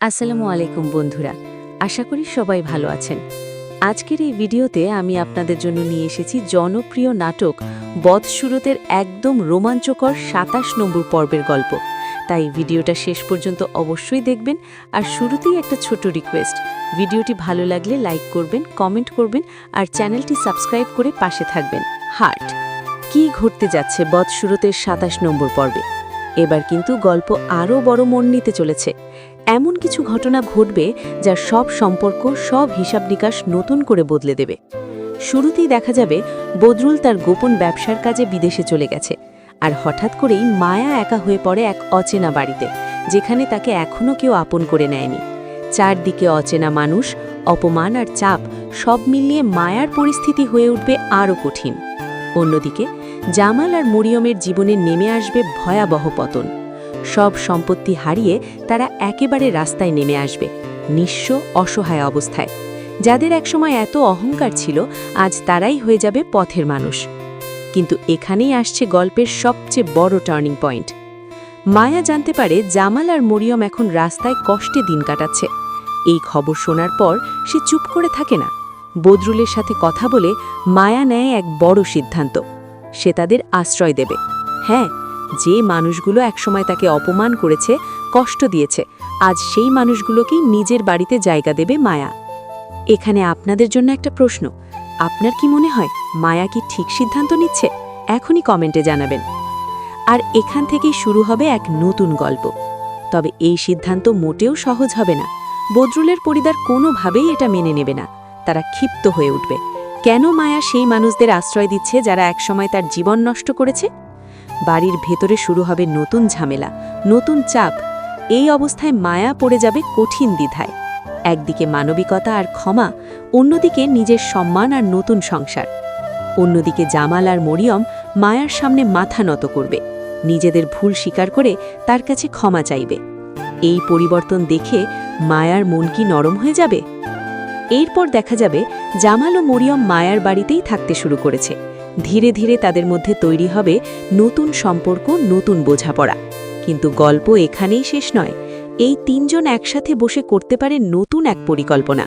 আসসালামু আলাইকুম বন্ধুরা, আশা করি সবাই ভালো আছেন। আজকের এই ভিডিওতে আমি আপনাদের জন্য নিয়ে এসেছি জনপ্রিয় নাটক বদসুরতের একদম রোমাঞ্চকর ২৭ নম্বর পর্বের গল্প। তাই ভিডিওটা শেষ পর্যন্ত অবশ্যই দেখবেন। আর শুরুতেই একটা ছোট রিকোয়েস্ট, ভিডিওটি ভালো লাগলে লাইক করবেন, কমেন্ট করবেন আর চ্যানেলটি সাবস্ক্রাইব করে পাশে থাকবেন। হার্ট কি ঘটতে যাচ্ছে বদসুরতের ২৭ নম্বর পর্বে? এবার কিন্তু গল্প আরও বড় মোড় নিতে চলেছে। এমন কিছু ঘটনা ঘটবে যা সব সম্পর্ক, সব হিসাব নিকাশ নতুন করে বদলে দেবে। শুরুতেই দেখা যাবে বদরুল তার গোপন ব্যবসার কাজে বিদেশে চলে গেছে, আর হঠাৎ করেই মায়া একা হয়ে পড়ে এক অচেনা বাড়িতে, যেখানে তাকে এখনও কেউ আপন করে নেয়নি। চারদিকে অচেনা মানুষ, অপমান আর চাপ, সব মিলিয়ে মায়ার পরিস্থিতি হয়ে উঠবে আরও কঠিন। অন্যদিকে জামাল আর মরিয়মের জীবনে নেমে আসবে ভয়াবহ পতন। সব সম্পত্তি হারিয়ে তারা একেবারে রাস্তায় নেমে আসবে, নিঃস্ব, অসহায় অবস্থায়। যাদের একসময় এত অহংকার ছিল, আজ তারাই হয়ে যাবে পথের মানুষ। কিন্তু এখানেই আসছে গল্পের সবচেয়ে বড় টার্নিং পয়েন্ট। মায়া জানতে পারে জামাল আর মরিয়ম এখন রাস্তায় কষ্টে দিন কাটাচ্ছে। এই খবর শোনার পর সে চুপ করে থাকে না। বদরুলের সাথে কথা বলে মায়া নেয় এক বড় সিদ্ধান্ত। সে তাদের আশ্রয় দেবে। হ্যাঁ, যে মানুষগুলো একসময় তাকে অপমান করেছে, কষ্ট দিয়েছে, আজ সেই মানুষগুলোকেই নিজের বাড়িতে জায়গা দেবে মায়া। এখানে আপনাদের জন্য একটা প্রশ্ন, আপনার কি মনে হয় মায়া কি ঠিক সিদ্ধান্ত নিচ্ছে? এখনই কমেন্টে জানাবেন। আর এখান থেকেই শুরু হবে এক নতুন গল্প। তবে এই সিদ্ধান্ত মোটেও সহজ হবে না। বদরুলের পরিবার কোনোভাবেই এটা মেনে নেবে না। তারা ক্ষিপ্ত হয়ে উঠবে। কেন মায়া সেই মানুষদের আশ্রয় দিচ্ছে যারা একসময় তার জীবন নষ্ট করেছে? বাড়ির ভেতরে শুরু হবে নতুন ঝামেলা, নতুন চাপ। এই অবস্থায় মায়া পড়ে যাবে কঠিন দ্বিধায়। একদিকে মানবিকতা আর ক্ষমা, অন্যদিকে নিজের সম্মান আর নতুন সংসার। অন্যদিকে জামাল আর মরিয়ম মায়ার সামনে মাথা নত করবে, নিজেদের ভুল স্বীকার করে তার কাছে ক্ষমা চাইবে। এই পরিবর্তন দেখে মায়ার মন কি নরম হয়ে যাবে? এরপর দেখা যাবে জামাল ও মরিয়ম মায়ার বাড়িতেই থাকতে শুরু করেছে। ধীরে ধীরে তাদের মধ্যে তৈরি হবে নতুন সম্পর্ক, নতুন বোঝাপড়া। কিন্তু গল্প এখানেই শেষ নয়। এই তিনজন একসাথে বসে করতে পারে নতুন এক পরিকল্পনা।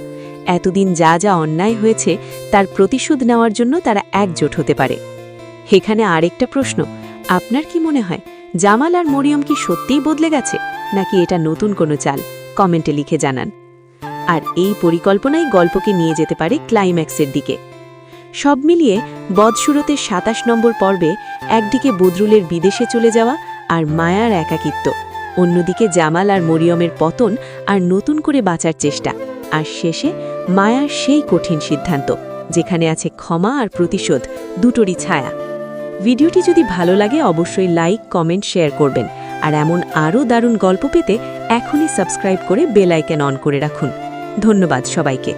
এতদিন যা যা অন্যায় হয়েছে তার প্রতিশোধ নেওয়ার জন্য তারা একজোট হতে পারে। এখানে আরেকটা প্রশ্ন, আপনার কি মনে হয় জামাল আর মরিয়ম কি সত্যিই বদলে গেছে, নাকি এটা নতুন কোনো চাল? কমেন্টে লিখে জানান। আর এই পরিকল্পনাই গল্পকে নিয়ে যেতে পারে ক্লাইম্যাক্সের দিকে। সব মিলিয়ে বদসুরতের ২৭ নম্বর পর্বে একদিকে বদরুলের বিদেশে চলে যাওয়া আর মায়ার একাকিত্ব, অন্যদিকে জামাল আর মরিয়মের পতন আর নতুন করে বাঁচার চেষ্টা, আর শেষে মায়ার সেই কঠিন সিদ্ধান্ত, যেখানে আছে ক্ষমা আর প্রতিশোধ, দুটোরই ছায়া। ভিডিওটি যদি ভালো লাগে অবশ্যই লাইক, কমেন্ট, শেয়ার করবেন। আর এমন আরও দারুণ গল্প পেতে এখনই সাবস্ক্রাইব করে বেল আইকন অন করে রাখুন। ধন্যবাদ সবাইকে।